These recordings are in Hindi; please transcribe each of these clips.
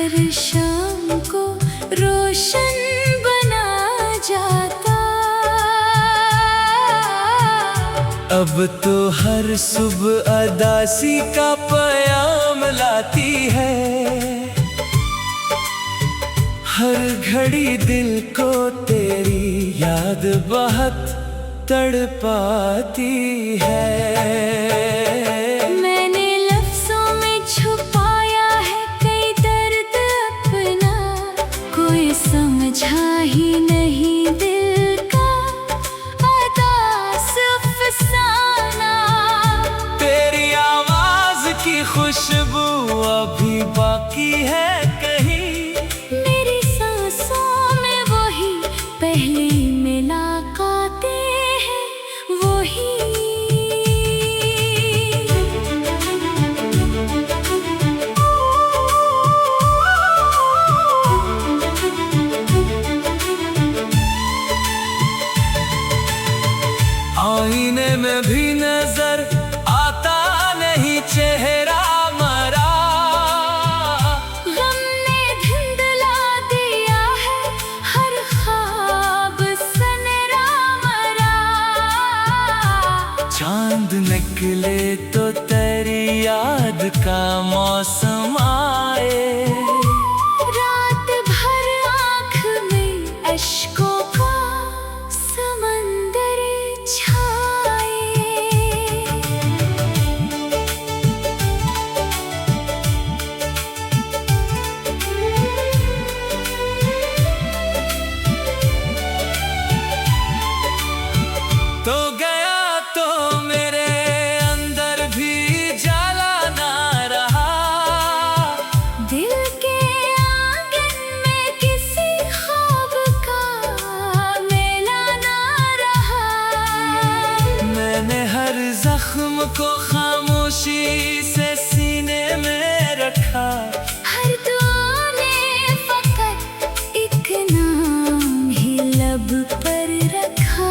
हर शाम को रोशन बना जाता। अब तो हर सुबह अदासी का पैगाम लाती है। हर घड़ी दिल को तेरी याद बहुत तड़पाती है। मैंने लफ्जों में छुपाया है कई दर्द अपना, कोई समझा ही नहीं दिल का अदास अफसाना। तेरी आवाज की खुशबू अभी बाकी है कहीं, मेरी सांसों में वही पहली मुलाकातें हैं वही। आईने में भी नजर आता नहीं चेहरा मरा, गम ने धुंधला दिया है हर ख्वाब सनरा मरा। चांद निकले तो तेरी याद का मौसम आए, रात भर आँख में अश्कों का समंदर छाए। तो गया तो मेरे अंदर भी जाला ना रहा। दिल के आंगन में किसी ख्वाब का मेला ना रहा। मैंने हर जख्म को खामोशी से सीने में रखा। हर दुआ ने फकत एक नाम ही लब पर रखा।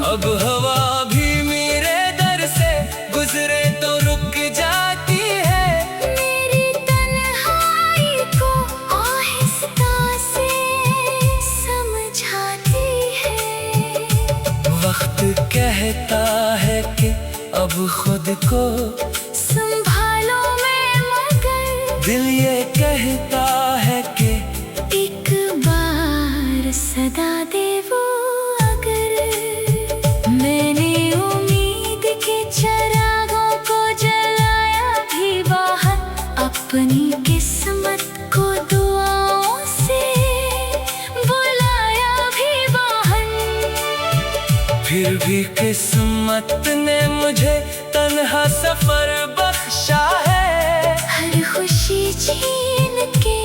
अब हवा भी मेरे दर से गुजरे तो रुक जाती है। मेरी तन्हाई को आहिस्ता से समझाती है। वक्त कहता है कि अब खुद को संभालो मैं मगर दिल ये कहता है कि एक बार सदा दे वो अगर। मैंने उम्मीद के चिरागों को जलाया भी बाहर, अपनी किस्मत को दुआओं से बुलाया भी बाहर। फिर भी किस्मत ने मुझे तन्हा सफर बख्शा है। हर खुशी छीन के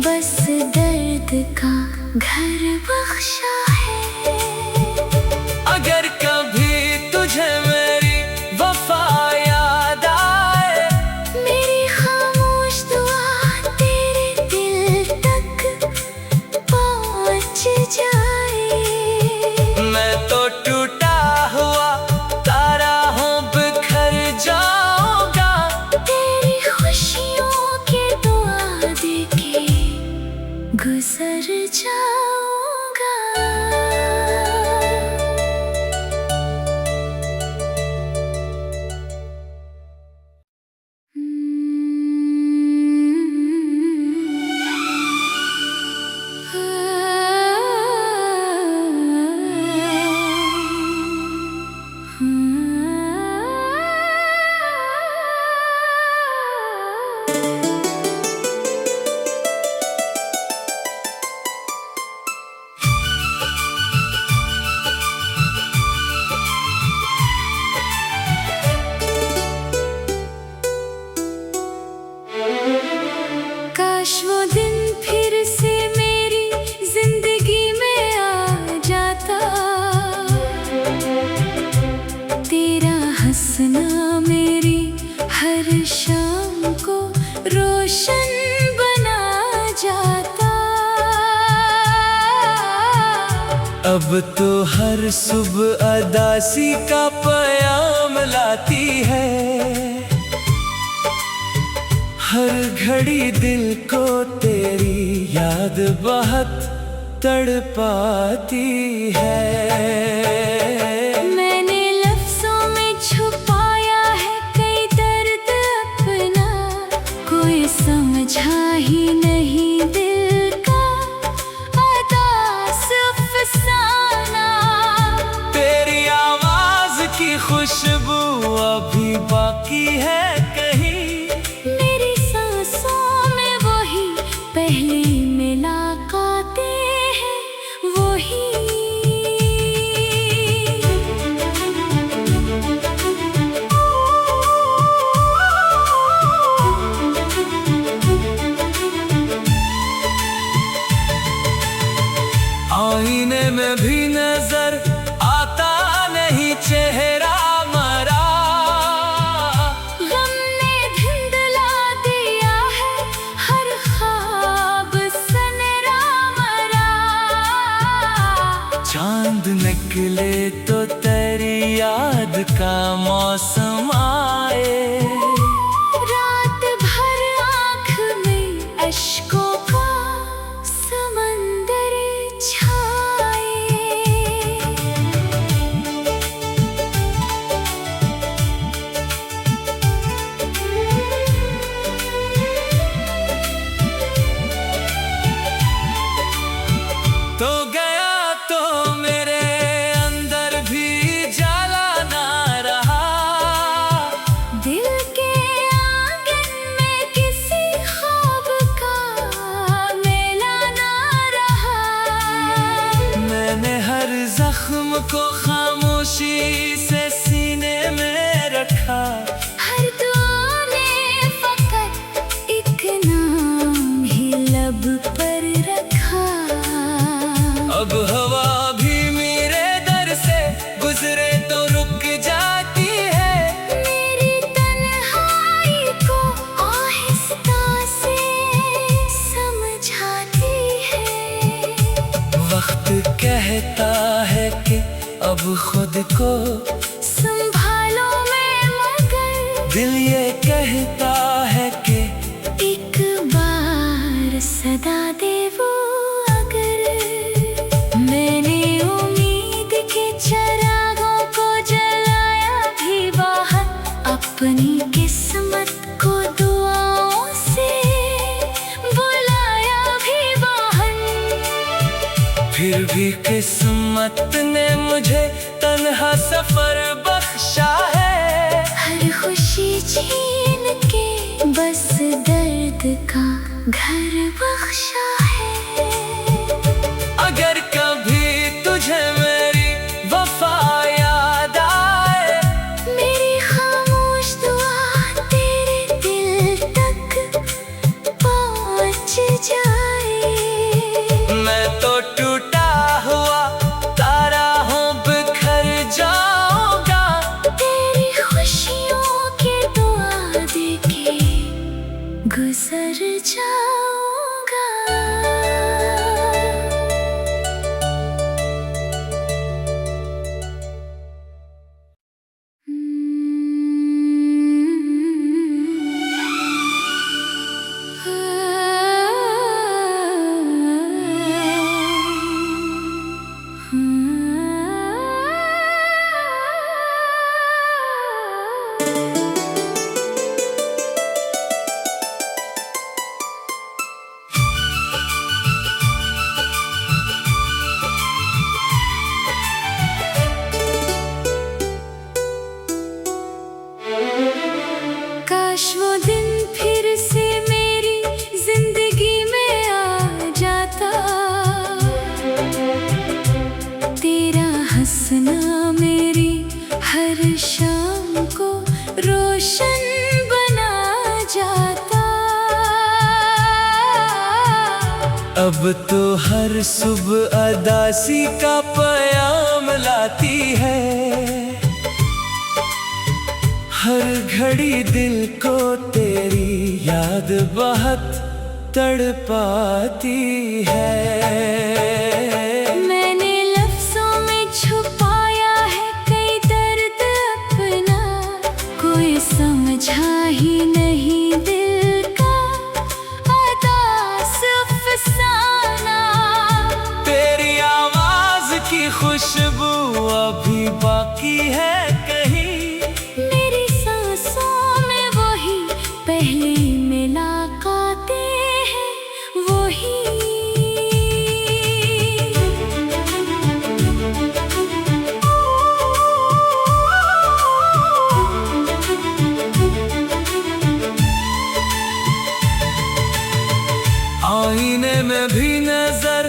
बस दर्द का घर बख्शा है। अगर कभी तुझे मेरी वफा याद आए, मेरी खामोश दुआ तेरे दिल तक पहुंच जाए। मैं तो टूटा हुआ तारा हूँ, बिखर जाऊंगा। तेरी खुशियों की दुआ देके गुजर जाऊंगा। काश वो दिन फिर से मेरी जिंदगी में आ जाता। तेरा हंसना मेरी हर शाम को रोशन बना जाता। अब तो हर सुबह अदासी का पैगाम लाती है। हर घड़ी दिल को तेरी याद बहुत तड़पाती है। मैंने लफ्जों में छुपाया है कई दर्द अपना, कोई समझा ही नहीं दिल का अदास अफसाना। तेरी आवाज की खुशबू अभी बाकी है कहीं, मेरी सांसों में वही पहली मुलाकातें हैं वही। आईने में भी नजर आता नहीं चेहरा मरा, गम ने धुंधला दिया है हर ख्वाब सनरा मरा। चांद निकले तो तेरी याद का मौसम आए, रात भर आँख में अश्कों का समंदर छाए। तो गया तो मेरे अंदर भी जाला ना रहा, दिल के आंगन में किसी ख्वाब का मेला ना रहा। मैंने हर जख्म को खामोशी से सीने में रखा, हर दुआ ने फकत एक नाम ही लब पर रखा। अब हवा भी मेरे दर से गुजरे तो रुक जाती है, मेरी तन्हाई को आहिस्ता से समझाती है। वक्त कहता है कि अब खुद को संभालो मैं मगर दिल ये कहता है कि एक बार सदा दे वो अगर। मैंने उम्मीद के चिरागों को जलाया भी बाहर, अपनी किस्मत को दुआओं से बुलाया भी बाहर। फिर भी किस्मत ने मुझे तन्हा सफर बख्शा है, हर खुशी छीन के बस दर्द का घर बख्शा है। अगर कभी तुझे मेरी वफा याद आए, मेरी खामोश दुआ तेरे दिल तक पहुंच जाए। मैं तो टूटा हुआ तारा हूँ बिखर जाऊंगा, तेरी खुशियों के दुआ देके गुजर जाऊंगा। काश वो दिन फिर से मेरी जिंदगी में आ जाता, तेरा हंसना मेरी हर शाम को रोशन बना जाता। अब तो हर सुबह अदासी का प्याम लाती है, हर घड़ी दिल को तेरी याद बहुत तड़पाती है। मैंने लफ्जों में छुपाया है कई दर्द अपना, कोई समझा ही नहीं दिल का आईने में भी नजर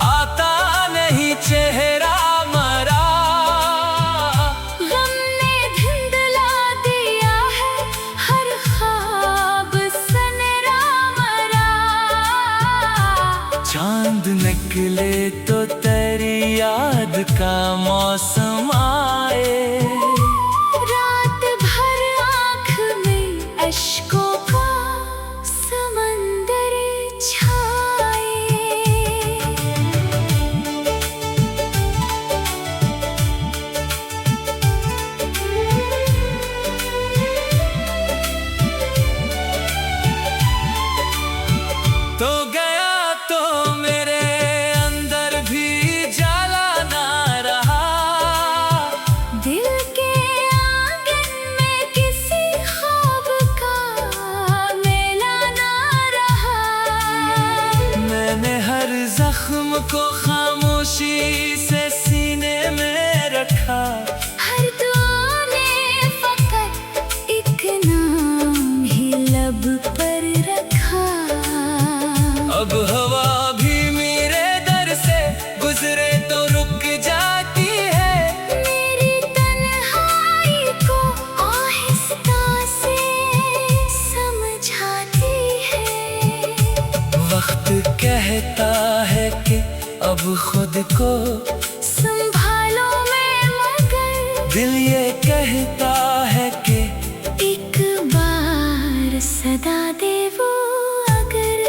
आता नहीं चेहरा मरा। गम ने धुंधला दिया है हर ख्वाब सनरा मरा। चांद निकले तो तेरी याद का मौसम आए। रात भर आँख में अश्कों का समंदर छाए। तो गया तो मेरे अंदर भी जाला ना रहा। दिल के आंगन में किसी ख्वाब का मेला ना रहा। मैंने हर जख्म को खामोशी से सीने में रखा। हर दुआ ने फकत एक नाम ही लब पर रखा। अब हवा भी मेरे दर से गुजरे तो रुक जाती है। मेरी तन्हाई को आहिस्ता से समझाती है। वक्त कहता है कि अब खुद को संभालो मैं मगर दिल ये कहता है कि एक बार सदा दे वो अगर।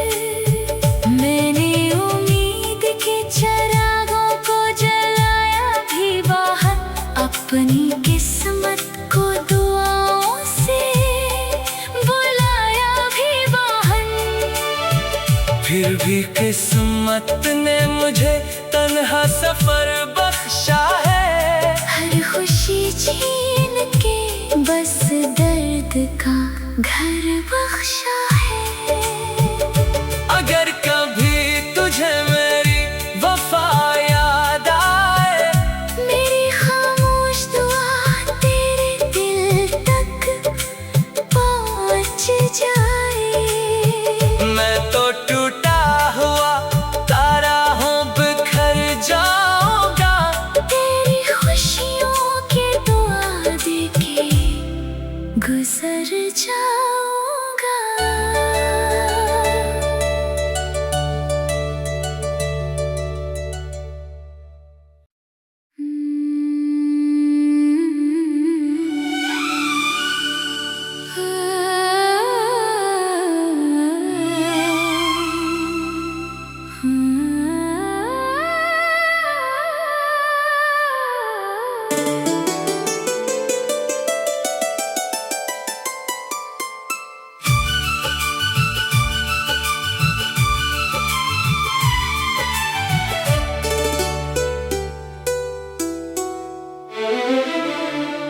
मैंने उम्मीद के चरागों को जलाया भी बाहर। अपनी किस्मत को दुआओं से बुलाया भी बाहर। फिर भी किस्मत ने मुझे तन्हा सफर बख्शा है। हर खुशी छीन के बस दर्द का घर बख्शा है। अगर कभी तुझे मेरी वफा याद आए। मेरी खामोश दुआ तेरे दिल तक पहुंच जाए। मैं तो टूटा हुआ तारा हूँ, बिखर जाऊंगा। तेरी खुशियों के दुआ देके गुजर जाऊंगा।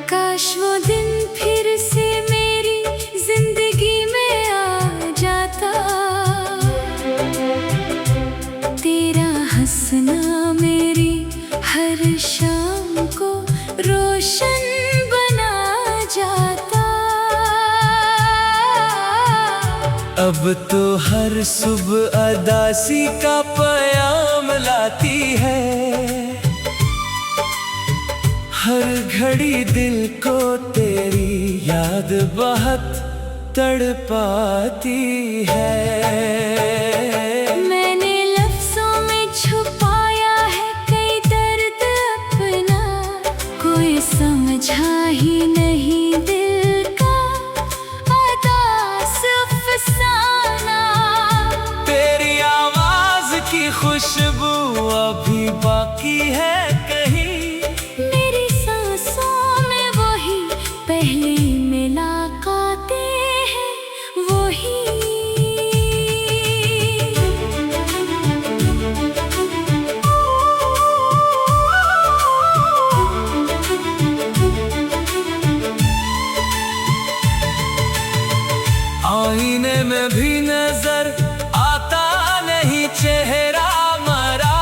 काश वो दिन फिर से मेरी जिंदगी में आ जाता। तेरा हंसना मेरी हर शाम को रोशन बना जाता। अब तो हर सुबह अदासी का प्याम लाती है। हर घड़ी दिल को तेरी याद बहुत तड़पाती है। मैंने लफ्जों में छुपाया है कई दर्द अपना। कोई समझा ही नहीं दिल का अदास अफसाना। तेरी आवाज की खुशबू अभी बाकी है कहीं। मेरी सांसों में वही पहली मुलाकातें हैं वही। आईने में भी नजर आता नहीं चेहरा मरा।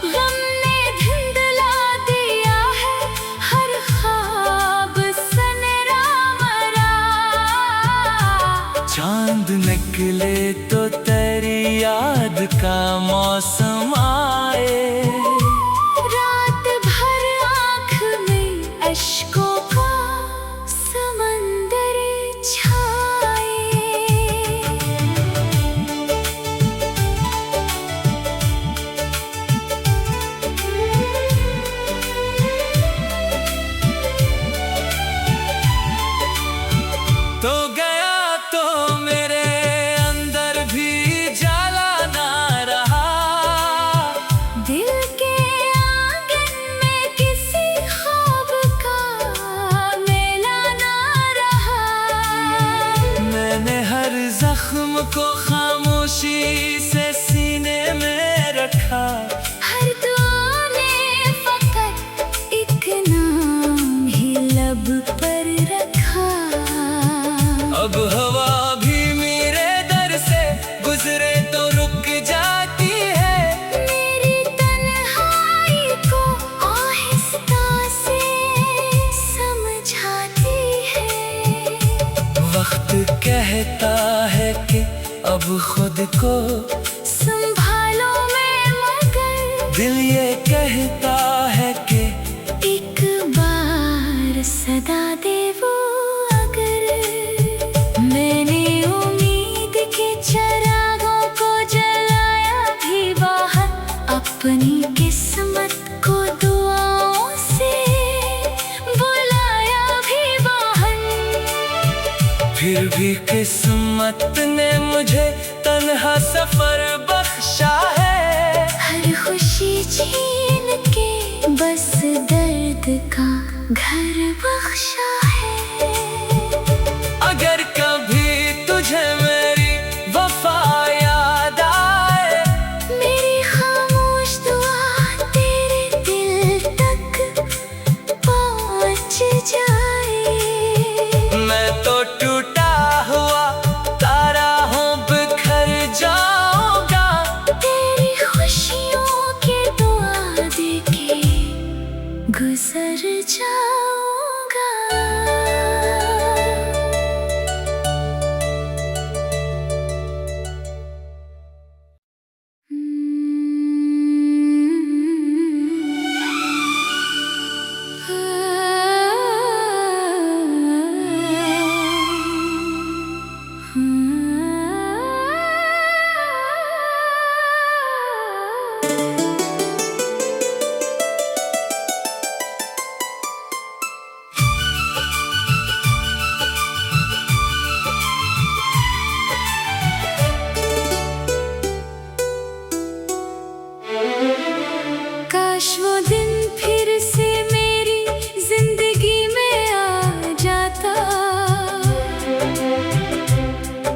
गम ने धुंधला दिया है हर ख्वाब सनरा मरा। चांद निकले तो तेरी याद का मौसम आए। रात भर आँख में अश्कों का समंदर छाए। तो गया तो मेरे अंदर भी जाला ना रहा। दिल के आंगन में किसी ख्वाब का मेला ना रहा। मैंने हर जख्म को खामोशी से सीने में रखा। हर दुआ ने फकत एक नाम ही लब पर रखा। अब हवा भी मेरे दर से गुजरे तो रुक जाती है। मेरी तन्हाई को आहिस्ता से समझाती है। वक्त कहता है कि अब खुद को संभालो मैं मगर दिल ये कहता है कि एक बार सदा दे वो अगर। मैंने उम्मीद के चिरागों को जलाया भी बाहर। अपनी किस्मत को दुआओं से बुलाया भी बाहर। फिर भी किस्मत ने मुझे तन्हा सफर बख्शा है। हर खुशी छीन के बस दर्द का घर बख्शा है। अगर कभी तुझे मेरी वफा याद आए। मेरी खामोश दुआ तेरे दिल तक पहुंच जाए। मैं तो टूटा हुआ तारा हूँ, बिखर जाऊंगा। तेरी खुशियों की दुआ देके गुजर जाऊंगा। काश वो दिन फिर से मेरी जिंदगी में आ जाता।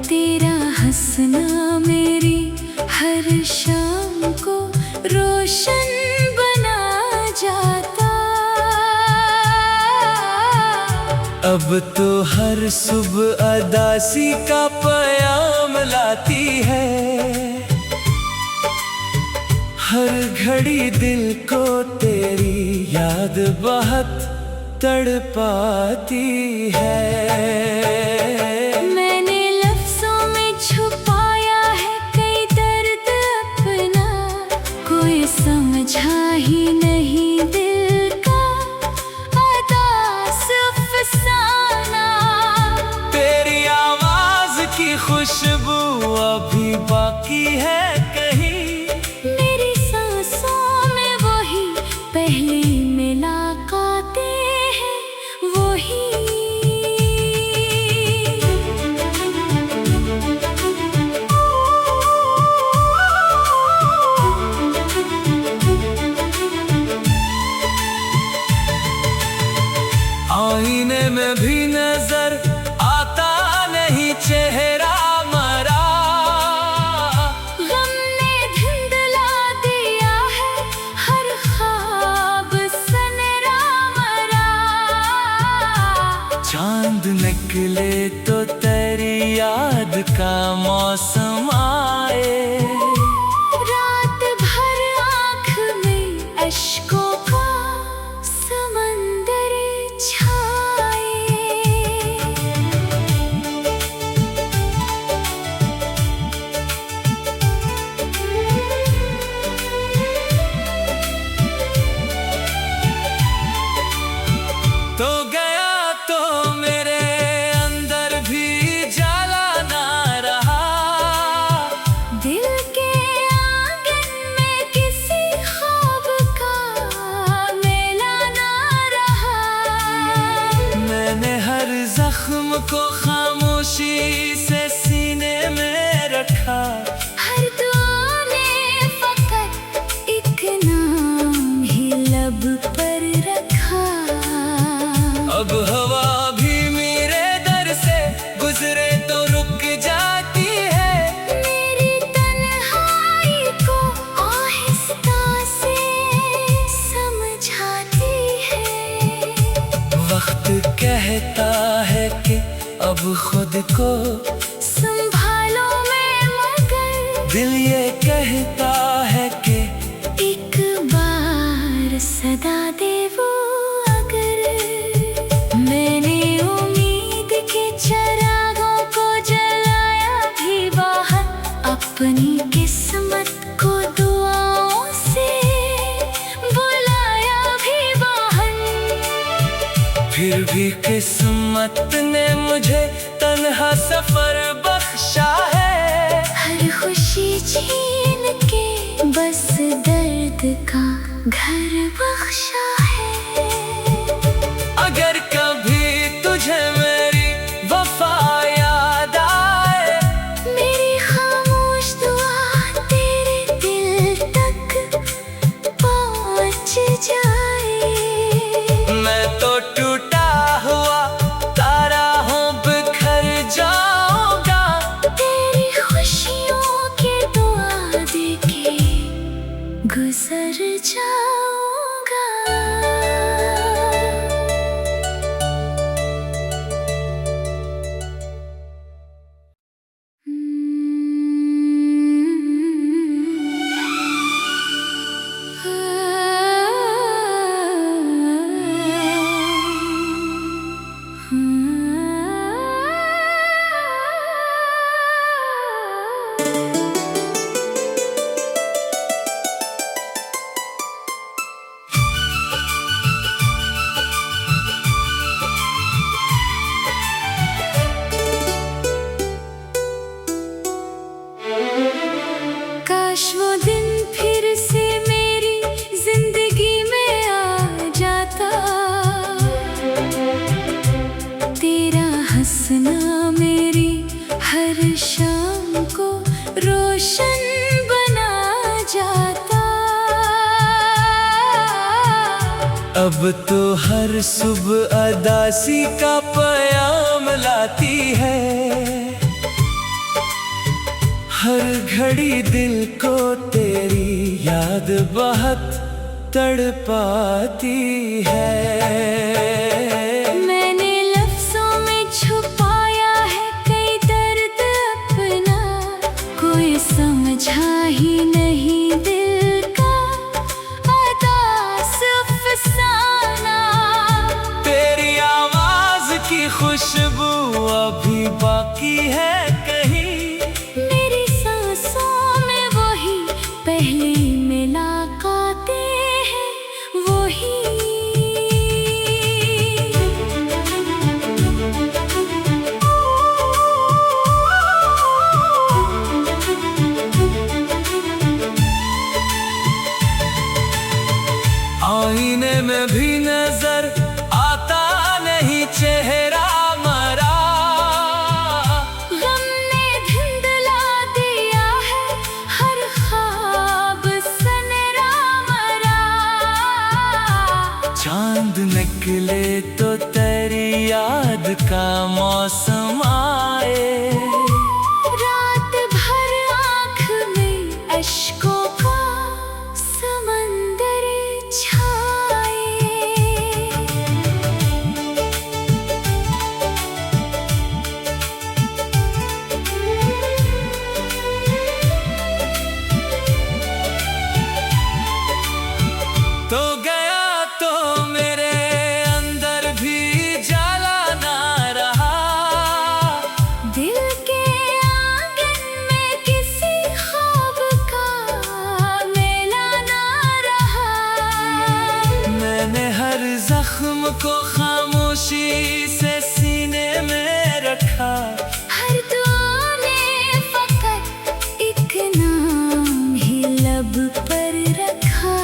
तेरा हंसना मेरी हर शाम को रोशन बना जाता। अब तो हर सुबह अदासी का पयाम लाती है। हर घड़ी दिल को तेरी याद बहुत तड़पाती है। मैंने लफ्जों में छुपाया है कई दर्द अपना। कोई समझा ही नहीं दिल का अदास अफसाना। तेरी आवाज की खुशबू अभी बाकी है कहीं। मेरी सांसों में वही पहली मुलाकातें हैं वही। आईने में भी नजर आता नहीं चेहरा मरा। गम ने धुंधला दिया है हर ख्वाब सनरा मरा। चांद निकले तो तेरी याद का मौसम आए। रात भर आँख में अश्कों का समंदर छाए। अब खुद को संभालो मैं मगर दिल ये कहता है कि एक बार सदा दे वो अगर। मैंने उम्मीद के चिरागों को जलाया भी बाहर, अपनी किस्मत को दुआओं से बुलाया भी बाहर। फिर भी किस्मत ने मुझे तन्हा सफर बख्शा है। हर खुशी छीन के बस दर्द का घर बख्शा है। अगर कभी तुझे मेरी वफा याद आए, मेरी खामोश दुआ तेरे दिल तक पहुंच जाए। मैं तो टूटा हुआ तारा हूँ, बिखर जाऊंगा। तेरी खुशियों की दुआ देके गुजर जाऊंगा। काश वो दिन फिर से मेरी जिंदगी में आ जाता। तेरा हंसना मेरी हर शाम को रोशन बना जाता। अब तो हर सुबह अदासी का प्याम लाती है। हर घड़ी दिल को तेरी याद बहुत तड़पाती है। मैंने लफ्जों में छुपाया है कई दर्द अपना, कोई समझा ही नहीं दिल का अदास अफसाना। तेरी आवाज की खुशबू अभी बाकी है कहीं। मेरी सांसों में वही पहली मुलाकातें हैं, वही। आईने में भी नजर आता नहीं चेहरा मरा। गम ने धुंधला दिया है हर ख्वाब सनरा मरा। चांद निकले तो तेरी याद का मौसम आए। रात भर आँख में अश्कों का समंदर छाए। तो गया तो मेरे अंदर भी जाला ना रहा। दिल के आंगन में किसी ख्वाब का मेला ना रहा। मैंने हर जख्म को खामोशी से सीने में रखा। हर दुआ ने फकत एक नाम ही लब पर रखा।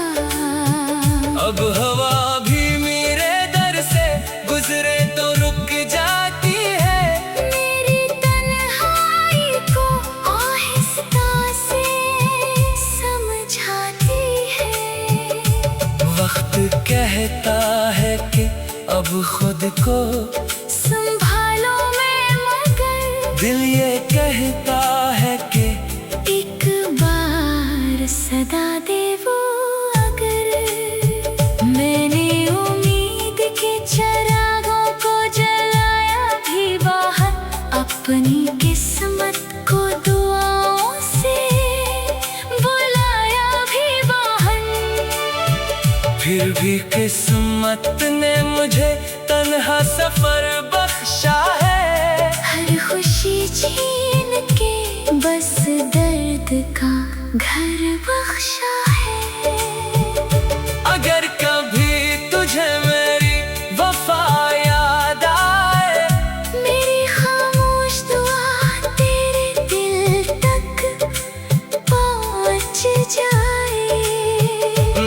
अब हवा भी मेरे दर से गुजरे तो रुक जाती है। मेरी तन्हाई को आहिस्ता से समझाती है। वक्त कहता है कि अब खुद को संभालो मैं मगर दिल ये कहता है कि एक बार सदा दे वो अगर। मैंने उम्मीद के चिरागों को जलाया भी बाहर, भी किस्मत ने मुझे तन्हा सफर बख्शा है। हर खुशी छीन के बस दर्द का घर बख्शा है। अगर कभी तुझे मेरी वफा याद आए, मेरी खामोश दुआ तेरे दिल तक पहुंच जाए।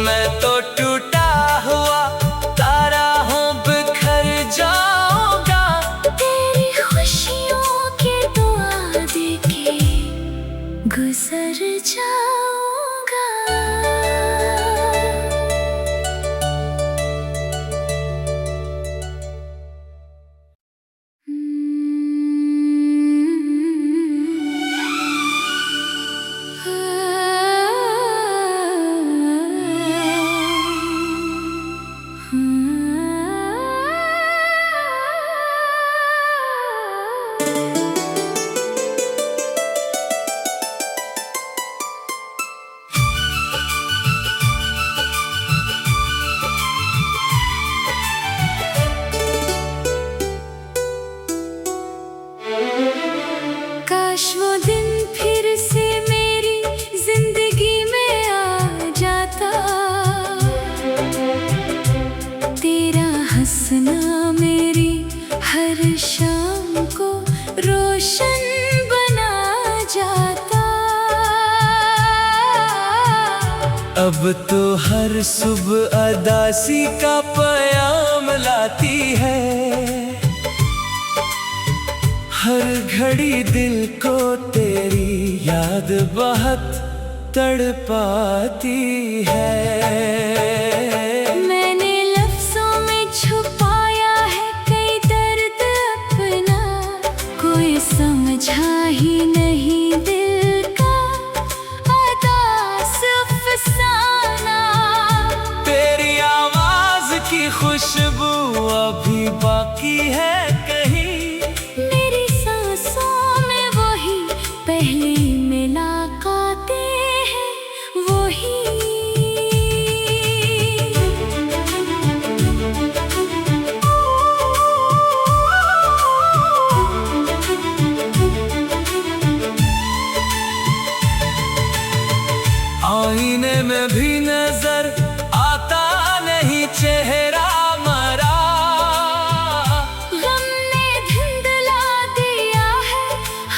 मैं तो टूटा हुआ तारा हूँ, बिखर जाऊंगा। तेरी खुशियों की दुआ देके गुजर जाऊंगा। काश वो दिन फिर से मेरी जिंदगी में आ जाता। तेरा हंसना मेरी हर शाम को रोशन बना जाता। अब तो हर सुबह अदासी का प्याम लाती है। हर घड़ी दिल को तेरी याद बहुत तड़पाती है। मैंने लफ्जों में छुपाया है कई दर्द अपना, कोई समझा ही नहीं दिल का अदास अफसाना। तेरी आवाज की खुशबू अभी बाकी है कहीं। पहली मुलाकातें हैं वही। आईने में भी नजर आता नहीं चेहरा मरा। गम ने धुंधला दिया है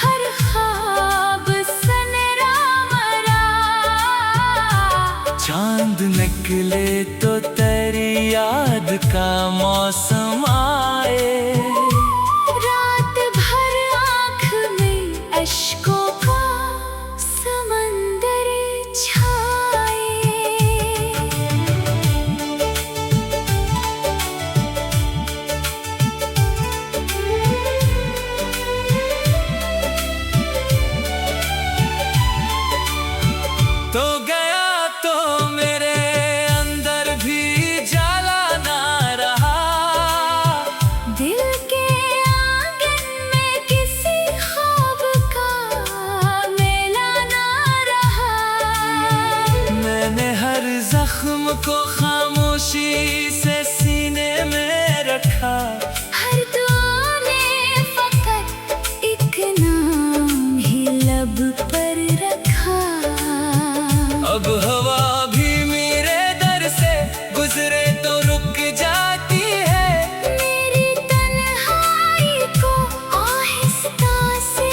हर ख्वाब सनरा मरा। चांद निकले तो तेरी याद का मौसम आए। रात भर आँख में अश्कों का समंदर छाए। तो गया तो मेरे अंदर भी जाला ना रहा। दिल के आंगन में किसी ख्वाब का मेला ना रहा। मैंने हर जख्म को खामोशी से सीने में रखा। हर दुआ ने फकत एक नाम ही लब पर रखा। अब हवा भी मेरे दर से गुजरे तो रुक जाती है। मेरी तन्हाई को आहिस्ता से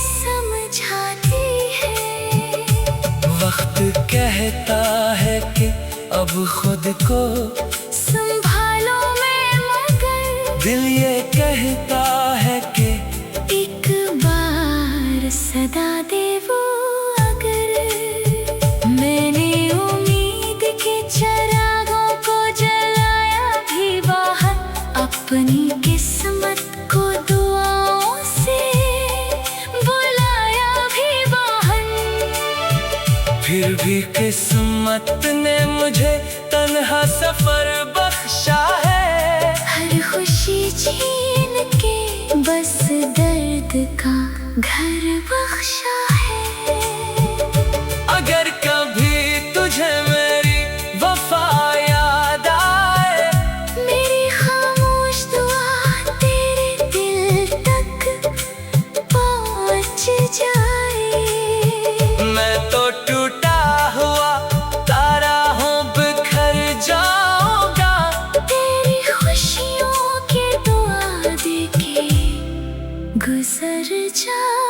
समझाती है। वक्त कहता है कि अब खुद को संभालो मैं मगर दिल ये कहता है कि एक बार सदा दे वो अगर। मैंने उम्मीद के चरागों को जलाया भी बाहर, अपनी किस्मत को दुआओं से बुलाया भी बाहर। फिर भी किस्मत ने मुझे तन्हा सफर बख्शा है। हर खुशी छीन के बस दर्द का घर बख्शा है। अगर कभी तुझे मेरी वफा याद गुजर जा।